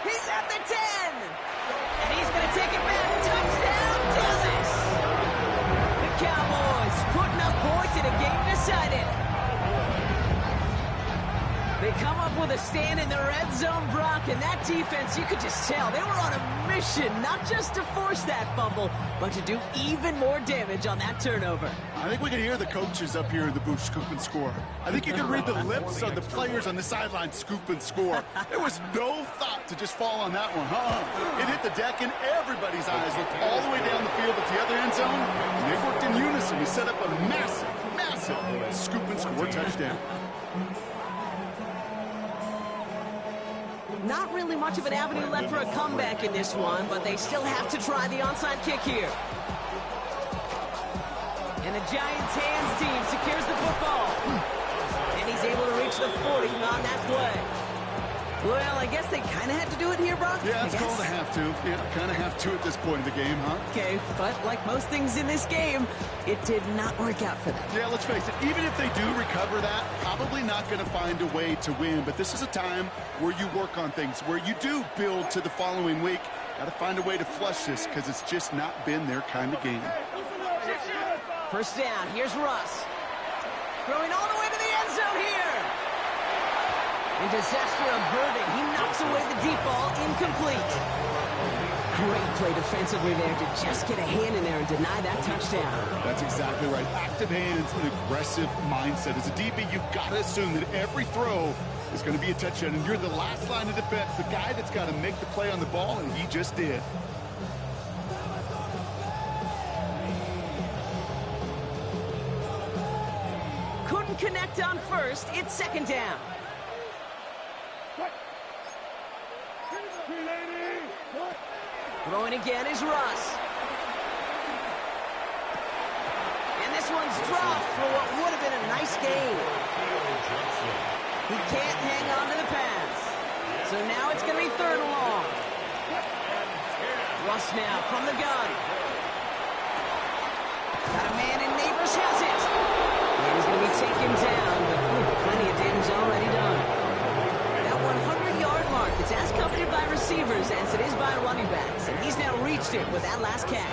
A: He's at the 10. And he's going to take it back. Touchdown, Dallas! The Cowboys putting up points in a game decided. They come up with a stand in the red zone, Brock, and that defense, you could just tell, they were on a mission, not just to force that fumble, but to do even more damage on that turnover.
B: I think we can hear the coaches up here in the booth scoop and score. I think you can read the lips of the players on the sideline scoop and score. There was no thought to just fall on that one. It hit the deck, and everybody's eyes looked all the way down the field at the other end zone, and they worked in unison to set up a massive, massive scoop and score touchdown.
A: Not really much of an avenue left for a comeback in this one, but they still have to try the onside kick here. And the Giants' hands team secures the football. And he's able to reach the 40 on that play. Well, I guess they kind of had to do it here, Brock.
B: Yeah, it's called a have to. Yeah, kind of have to at this point in the game, huh?
A: Okay, but like most things in this game, it did not work out for them.
B: Yeah, let's face it, even if they do recover that, probably not going to find a way to win. But this is a time where you work on things, where you do build to the following week. Got to find a way to flush this because it's just not been their kind of game.
A: First down, here's Russ. Throwing all the way to the end zone here. And disaster averted. He knocks away the deep ball, incomplete. Great play defensively there to just get a hand in there and deny that touchdown.
B: That's exactly right. Active hands, an aggressive mindset. As a DB, you've got to assume that every throw is going to be a touchdown, and you're the last line of defense, the guy that's got to make the play on the ball, and he just did.
A: Couldn't connect on first. It's second down. Throwing again is Russ. And this one's dropped for what would have been a nice gain. He can't hang on to the pass. So now it's going to be third and long. Russ now from the gun. Got a man in Neighbors, has it. And he's going to be taken down, but plenty of damage already done. That 100-yard mark, it's as coveted by receivers as it is by running backs, and he's now reached it with that last catch.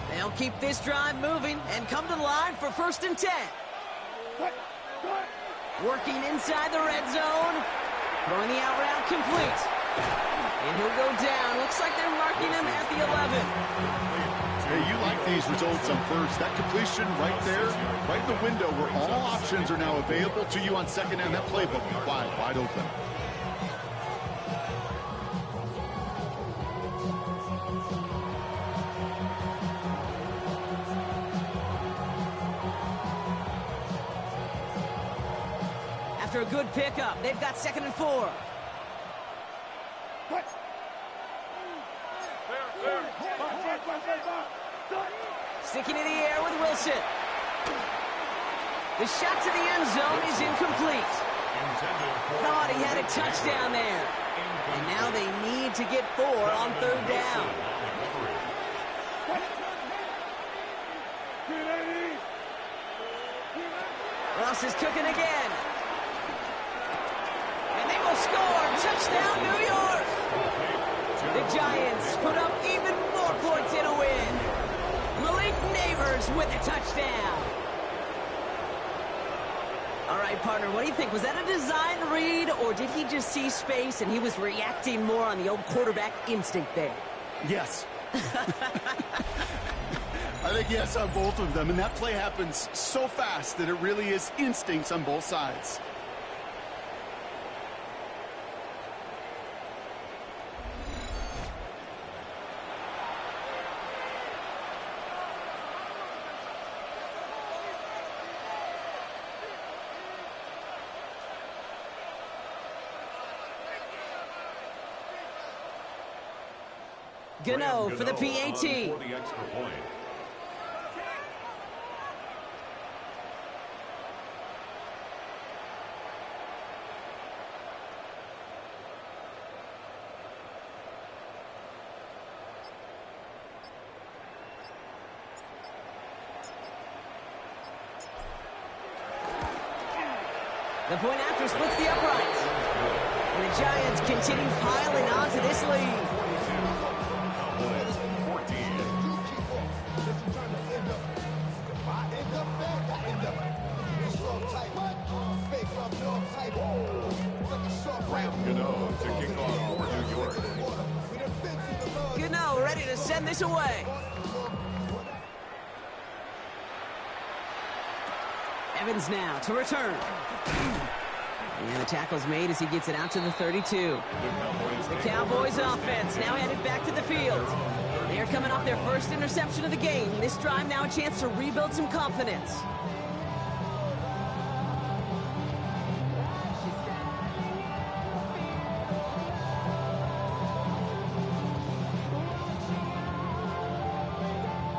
A: They'll keep this drive moving and come to the line for 1st and 10. Working inside the red zone. Throwing the out route complete. And he'll go down. Looks like they're marking him at the 11.
B: Hey, you like these results on first. That completion right there, right in the window where all options are now available to you on second down. That playbook wide open.
A: After a good pickup, they've got 2nd and 4. Sticking in the air with Wilson. The shot to the end zone is incomplete. Thought he had a touchdown there. And now they need to get 4 on 3rd down. Russ is cooking again. And they will score. Touchdown, New York. The Giants put up even more points in a win. Malik Neighbors with a touchdown. All right, partner, what do you think? Was that a design read, or did he just see space and he was reacting more on the old quarterback instinct there?
B: Yes. I think yes on both of them, and that play happens so fast that it really is instincts on both sides.
A: Gano for the PAT.
C: For the extra point.
A: The point after splits the uprights. And the Giants continue piling on to this lead.
C: Cowboys 14. Graham Gano to kick off for New York.
A: Gano ready to send this away. Evans now to return. And the tackle's made as he gets it out to the 32. The Cowboys offense now headed back to the field. They're coming off their first interception of the game. This drive now a chance to rebuild some confidence.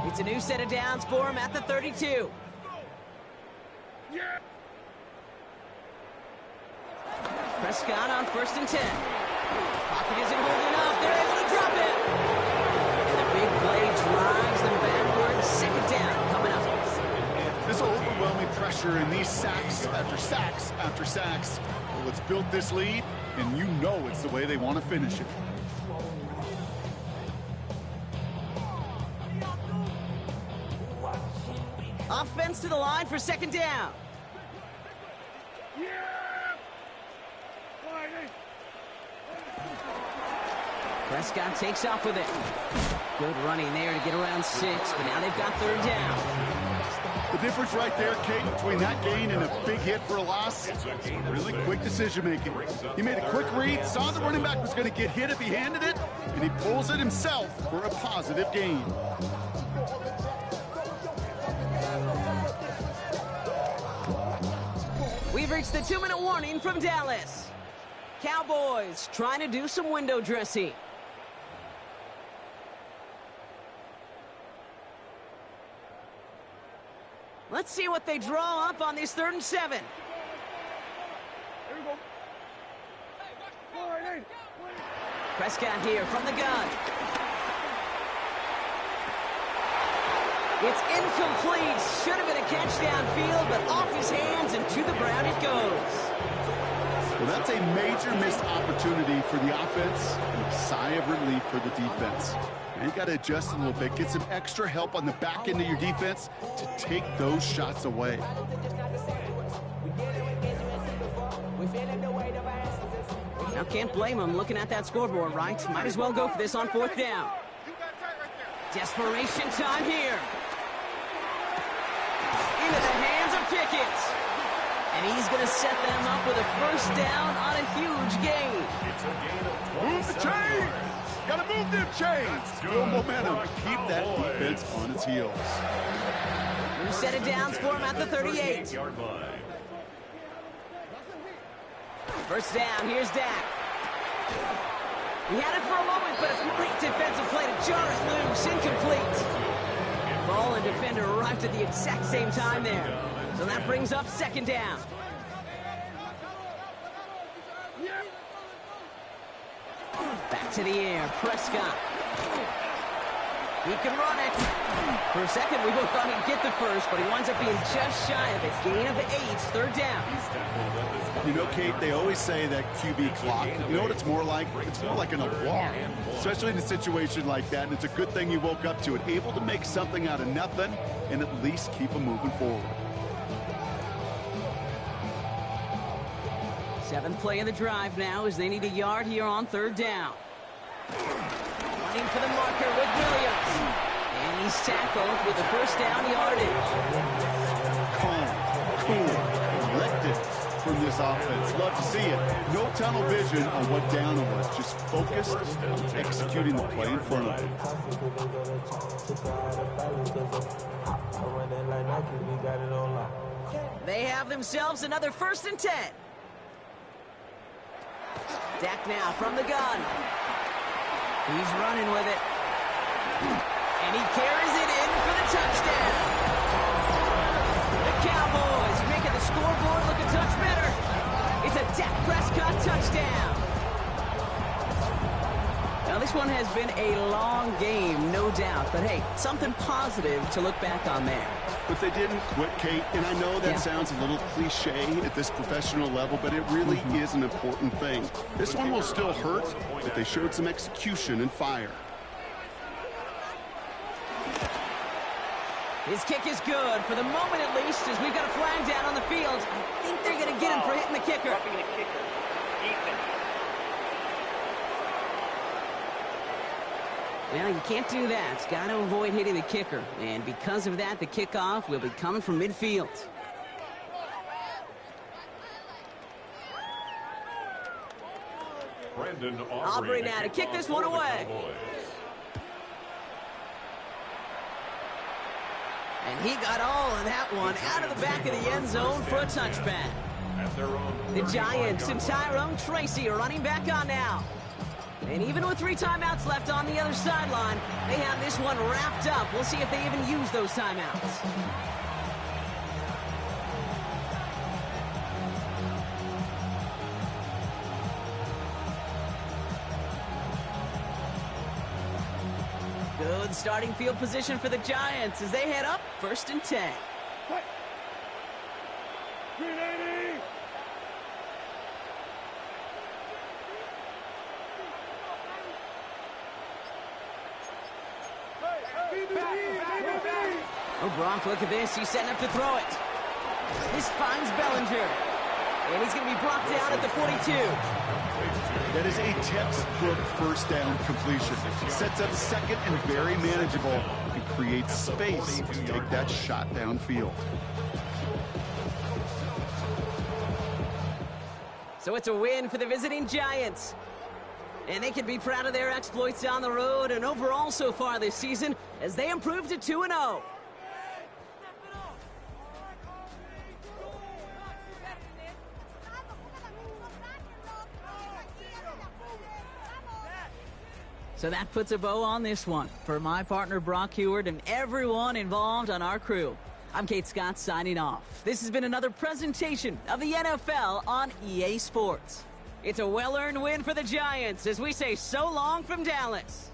A: It's a new set of downs for him at the 32. Prescott on 1st and 10. Pocket isn't holding up. They're able to drop it. And the big play drives them backwards. 2nd down coming up.
B: This overwhelming pressure and these sacks after sacks after sacks. Well, it's built this lead, and you know it's the way they want to finish it.
A: Offense to the line for 2nd down. Prescott takes off with it. Good running there to get around 6, but now they've got 3rd down.
B: The difference right there, Kate, between that gain and a big hit for a loss, really quick decision-making. He made a quick read, saw the running back was going to get hit if he handed it, and he pulls it himself for a positive gain.
A: We've reached the 2-minute warning from Dallas. Cowboys trying to do some window dressing. Let's see what they draw up on this 3rd and 7. Prescott here from the gun. It's incomplete. Should have been a catch downfield, but off his hands and to the ground it goes.
B: Well, that's a major missed opportunity for the offense and a sigh of relief for the defense. Now you got to adjust a little bit, get some extra help on the back end of your defense to take those shots away.
A: Now can't blame him looking at that scoreboard, right? Might as well go for this on 4th down. Desperation time here. Into the hands of Pickett. And he's going to set them up with a 1st down on a huge gain.
B: Move the chains! Got to move them chains! Build momentum. Keep that defense on its heels.
A: New set of downs for him at the 38. 1st down, here's Dak. He had it for a moment, but a great defensive play to jar it loose. Incomplete. Ball and defender arrived at the exact same time there. So that brings up 2nd down. Back to the air, Prescott. He can run it. For a second, we both thought he'd get the first, but he winds up being just shy of a gain of 8, 3rd down.
B: You know, Kate, they always say that QB clock. You know what it's more like? It's more like an alarm, especially in a situation like that, and it's a good thing you woke up to it, able to make something out of nothing and at least keep them moving forward.
A: 7th play of the drive now as they need a yard here on 3rd down. Running for the marker with Williams. And he's tackled with the 1st down yardage.
B: Calm, cool, collected from this offense. Love to see it. No tunnel vision on what down it was. Just focused on executing the play in front of them.
A: They have themselves another 1st and 10. Dak now from the gun. He's running with it. And he carries it in for the touchdown. The Cowboys making the scoreboard look a touch better. It's a Dak Prescott touchdown. Now this This one has been a long game, no doubt. But, hey, something positive to look back on there.
B: But they didn't quit, Kate, and I know that sounds a little cliche at this professional level, but it really is an important thing. This one will still hurt, but they showed some execution and fire.
A: His kick is good, for the moment at least, as we've got a flag down on the field. I think they're going to get him for hitting the kicker. Well, you can't do that. Got to avoid hitting the kicker. And because of that, the kickoff will be coming from midfield. Aubrey now to kick this one away. And he got all of that one out of the back of the end zone for a touchback. The Giants and Tyrone Tracy are running back on now. And even with 3 timeouts left on the other sideline, they have this one wrapped up. We'll see if they even use those timeouts. Good starting field position for the Giants as they head up 1st and 10. Oh, Brock, look at this. He's setting up to throw it. This finds Bellinger. And he's going to be brought down at the 42.
B: That is a textbook first down completion. Sets up second and very manageable and creates space to take that shot downfield.
A: So it's a win for the visiting Giants. And they can be proud of their exploits on the road and overall so far this season as they improved to 2-0. So that puts a bow on this one. For my partner Brock Heward and everyone involved on our crew, I'm Kate Scott signing off. This has been another presentation of the NFL on EA Sports. It's a well-earned win for the Giants as we say so long from Dallas.